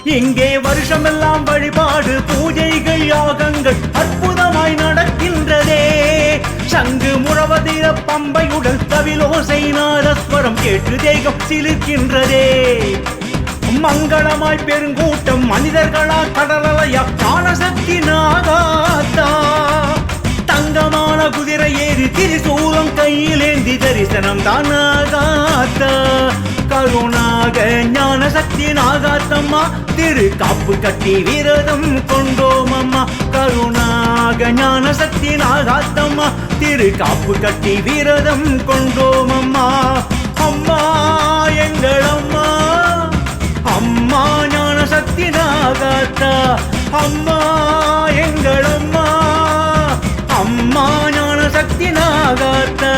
இங்கே வருஷமெல்லாம் வழிபாடு பூஜைகள் யாகங்கள் அற்புதமாய் நடக்கின்றதே. சங்கு முழவதிர பம்பையுடன் தவிலோசை நாதஸ்வரம் கேட்டு தேகம் சிலிர்க்கின்றதே. மங்களமாய் பெருங்கூட்டம் மனிதர்களா கடலலையா ஞானசக்தி நாகாத்தா. தங்கமான குதிரை ஏறி திரிசூலம் கையிலேந்தி தரிசனம் தான் நாகாத்தா. கருணாக ஞானசக்தி நாகாத்தம்மா திரு காப்பு கட்டி விரதம் கொண்டோம் அம்மா. கருணாக ஞானசக்தி நாகாத்தம்மா திரு காப்பு கட்டி விரதம் கொண்டோம் அம்மா. அம்மா எங்கள் அம்மா, அம்மா ஞானசக்தி நாகாத்தா. அம்மா எங்கள் அம்மா, அம்மா ஞானசக்தி நாகாத்தா.